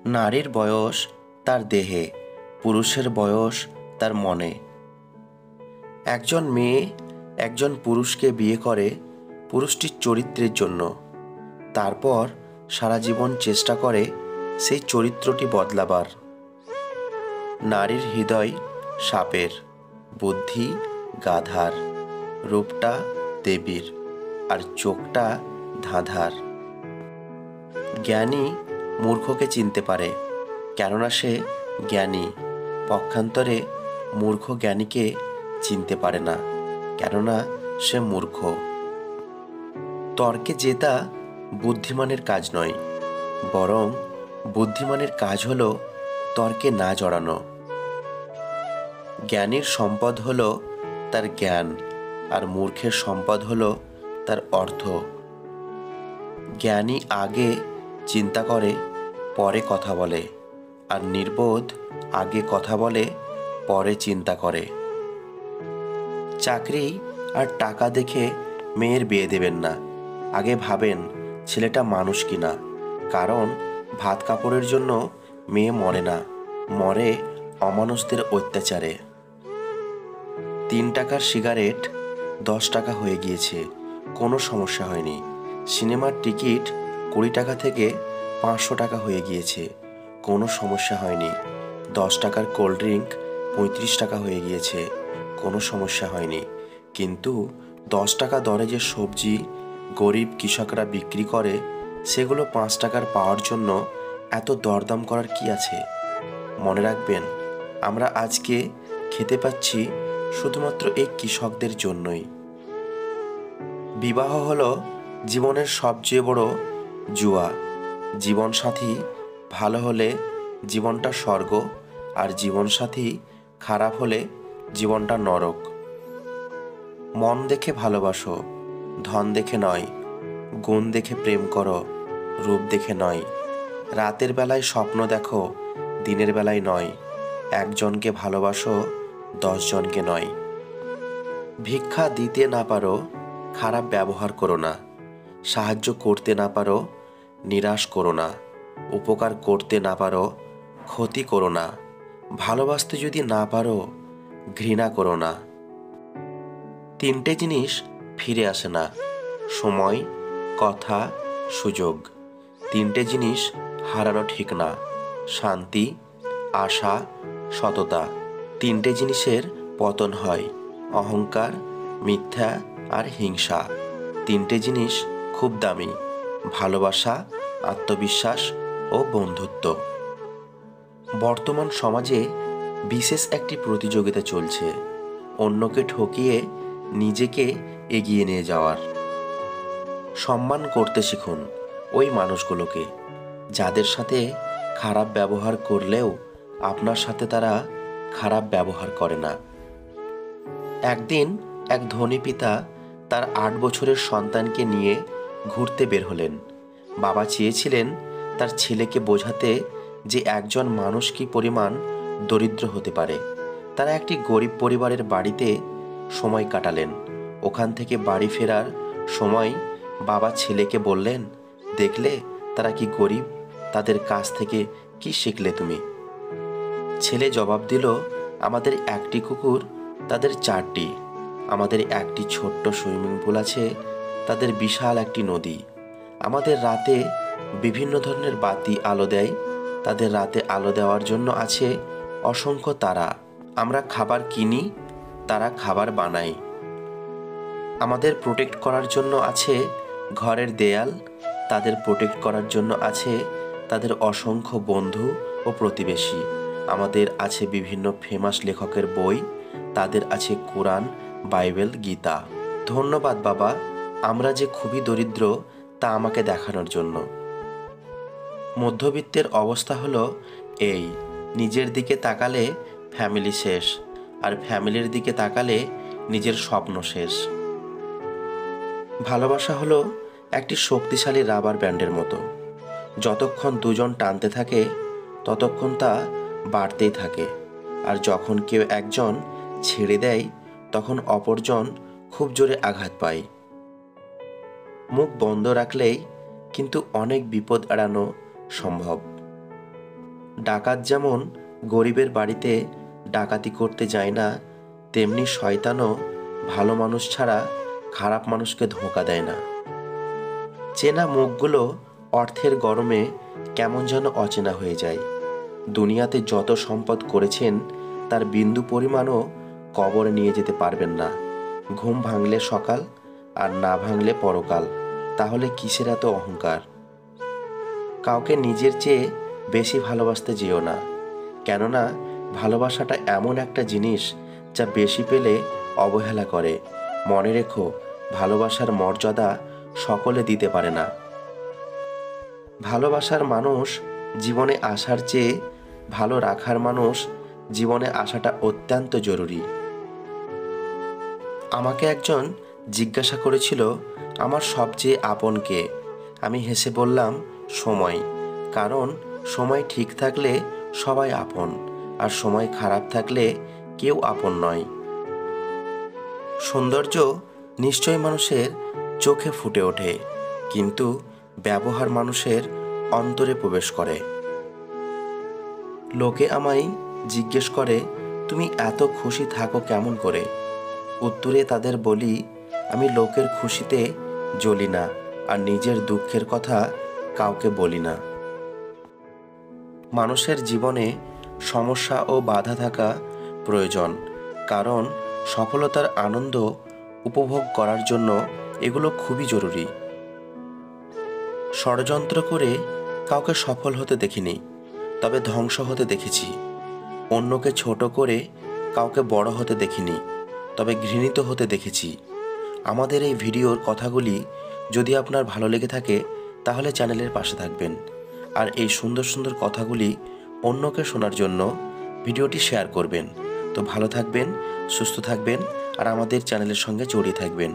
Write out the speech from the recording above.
নারীর বয়স তার দেহে, পুরুষের বয়স তার মনে। একজন মেয়ে একজন পুরুষকে বিয়ে করে পুরুষটির চরিত্রের জন্য, তারপর সারা জীবন চেষ্টা করে সেই চরিত্রটি বদলাবার। নারীর হৃদয় সাপের, বুদ্ধি গাধার, রূপটা দেবীর, আর চোখটা ধাঁধার। জ্ঞানী মূর্খকে চিনতে পারে, কেননা সে জ্ঞানী। পক্ষান্তরে মূর্খ জ্ঞানীকে চিনতে পারে না, কেননা সে মূর্খ। তর্কে জেতা বুদ্ধিমানের কাজ নয়, বরং বুদ্ধিমানের কাজ হলো তর্কে না জড়ানো। জ্ঞানীর সম্পদ হলো তার জ্ঞান, আর মূর্খের সম্পদ হলো তার অর্থ। জ্ঞানী আগে চিন্তা করে পরে কথা বলে, আর নির্বোধ আগে কথা বলে পরে চিন্তা করে। চাকরি আর টাকা দেখে মেয়ের বিয়ে দেবেন না, আগে ভাবেন ছেলেটা মানুষ কিনা। কারণ ভাত কাপড়ের জন্য মেয়ে মরে না, মরে অমানুষদের অত্যাচারে। 3 টাকার সিগারেট 10 টাকা হয়ে গিয়েছে, কোনো সমস্যা হয়নি। সিনেমার টিকিট 20 টাকা থেকে 500 টাকা হয়ে গিয়েছে, কোনো সমস্যা হয়নি। 10 টাকার কোল্ড ড্রিঙ্ক 35 টাকা হয়ে গিয়েছে, কোনো সমস্যা হয়নি। কিন্তু 10 টাকা দরে যে সবজি গরিব কৃষকরা বিক্রি করে, সেগুলো 5 টাকার পাওয়ার জন্য এত দরদাম করার কি আছে? মনে রাখবেন, আমরা আজকে খেতে পাচ্ছি শুধুমাত্র এই কৃষকদের জন্যই। বিবাহ হলো জীবনের সবচেয়ে বড় জুয়া। জীবনসাথী ভালো হলে জীবনটা স্বর্গ, আর জীবনসাথী খারাপ হলে জীবনটা নরক। মন দেখে ভালোবাসো, ধন দেখে নয়। গুণ দেখে প্রেম করো, রূপ দেখে নয়। রাতের বেলায় স্বপ্ন দেখো, দিনের বেলায় নয়। একজনকে ভালোবাসো, 10 জনকে নয়। ভিক্ষা দিতে না পারো, খারাপ ব্যবহার করো না। সাহায্য করতে না পারো, নিরাশ করো না। উপকার করতে না পারো, ক্ষতি করো না। ভালোবাসতে যদি না পারো, ঘৃণা করো না। 3টে জিনিস ফিরে আসে না: সময়, কথা, সুযোগ। 3টে জিনিস হারানো ঠিক না: শান্তি, আশা, সততা। 3টে জিনিসের পতন হয়: অহংকার, মিথ্যা আর হিংসা। 3টে জিনিস খুব দামি: ভালোবাসা, আত্মবিশ্বাস ও বন্ধুত্ব। বর্তমান সমাজে বিশেষ একটি প্রতিযোগিতা চলছে, অন্যকে ঠকিয়ে নিজেকে এগিয়ে নিয়ে যাওয়ার। সম্মান করতে শিখুন ওই মানুষগুলোকে, যাদের সাথে খারাপ ব্যবহার করলেও আপনার সাথে তারা খারাপ ব্যবহার করে না। একদিন এক ধনী পিতা তার 8 বছরের সন্তানকে নিয়ে ঘুরতে বের হলেন। বাবা চেয়েছিলেন তার ছেলেকে বোঝাতে যে একজন মানুষ কি পরিমাণ দরিদ্র হতে পারে। তারা একটি গরিব পরিবারের বাড়িতে সময় কাটালেন। ওখান থেকে বাড়ি ফেরার সময় বাবা ছেলেকে বললেন, দেখলে তারা কি গরিব, তাদের কাছ থেকে কি শিখলে তুমি? ছেলে জবাব দিল, আমাদের একটি কুকুর, তাদের 4টি। আমাদের একটি ছোট্ট সুইমিং পুল আছে, তাদের বিশাল একটি নদী। আমাদের রাতে বিভিন্ন ধরনের বাতি আলো দেয়, তাদের রাতে আলো দেওয়ার জন্য আছে অসংখ্য তারা। আমরা খাবার কিনি, তারা খাবার বানায়। আমাদের প্রোটেক্ট করার জন্য আছে ঘরের দেয়াল, তাদের প্রোটেক্ট করার জন্য আছে তাদের অসংখ্য বন্ধু ও প্রতিবেশী। আমাদের আছে বিভিন্ন ফেমাস লেখকের বই, তাদের আছে কোরআন, বাইবেল, গীতা। ধন্যবাদ বাবা, আমরা যে খুবই দরিদ্র তা আমাকে দেখানোর জন্য। মধ্যবিত্তের অবস্থা হলো এই: নিজের দিকে তাকালে ফ্যামিলি শেষ, আর ফ্যামিলির দিকে তাকালে নিজের স্বপ্ন শেষ। ভালোবাসা হলো একটি শক্তিশালী রাবার ব্যান্ডের মতো। যতক্ষণ দুজন টানতে থাকে ততক্ষণ তা বাড়তেই থাকে, আর যখন কেউ একজন ছেড়ে দেয় তখন অপরজন খুব জোরে আঘাত পায়। মুখ বন্ধ রাখলেই কিন্তু অনেক বিপদ এড়ানো সম্ভব। ডাকাত যেমন গরিবের বাড়িতে ডাকাতি করতে যায় না, তেমনি শয়তানও ভালো মানুষ ছাড়া খারাপ মানুষকে ধোঁকা দেয় না। চেনা মুখগুলো অর্থের গরমে কেমন যেন অচেনা হয়ে যায়। দুনিয়াতে যত সম্পদ করেছেন তার বিন্দু পরিমাণও কবরে নিয়ে যেতে পারবেন না। ঘুম ভাঙলে সকাল, আর না ভাঙলে পরকাল। তাহলে কিসের এত অহংকার? কাউকে নিজের চেয়ে বেশি ভালোবাসতে যেও না, কেননা ভালোবাসাটা এমন একটা জিনিস যা বেশি পেলে অবহেলা করে। মনে রেখো, ভালোবাসার মর্যাদা সকলে দিতে পারে না। ভালোবাসার মানুষ জীবনে আসার চেয়ে ভালো রাখার মানুষ জীবনে আসাটা অত্যন্ত জরুরি। আমাকে একজন জিজ্ঞাসা করেছিল, আমার সবচেয়ে আপন কে? আমি হেসে বললাম, সময়। কারণ সময় ঠিক থাকলে সবাই আপন, আর সময় খারাপ থাকলে কেউ আপন নয়। সৌন্দর্য নিশ্চয় মানুষের চোখে ফুটে ওঠে, কিন্তু ব্যবহার মানুষের অন্তরে প্রবেশ করে। লোকে আমায় জিজ্ঞেস করে, তুমি এত খুশি থাকো কেমন করে? উত্তরে তাদের বলি, আমি লোকের খুশিতে জ্বলি না, আর নিজের দুঃখের কথা কাউকে বলি না। মানুষের জীবনে সমস্যা ও বাধা থাকা প্রয়োজন, কারণ সফলতার আনন্দ উপভোগ করার জন্য এগুলো খুবই জরুরি। ষড়যন্ত্র করে কাউকে সফল হতে দেখিনি, তবে ধ্বংস হতে দেখেছি। অন্যকে ছোট করে কাউকে বড় হতে দেখিনি, তবে ঘৃণিত হতে দেখেছি। আমাদের এই ভিডিওর কথাগুলি যদি আপনার ভালো লেগে থাকে তাহলে চ্যানেলের পাশে থাকবেন, আর এই সুন্দর সুন্দর কথাগুলি অন্যকে শোনার জন্য ভিডিওটি শেয়ার করবেন। তো ভালো থাকবেন, সুস্থ থাকবেন, আর আমাদের চ্যানেলের সঙ্গে জড়িয়ে থাকবেন।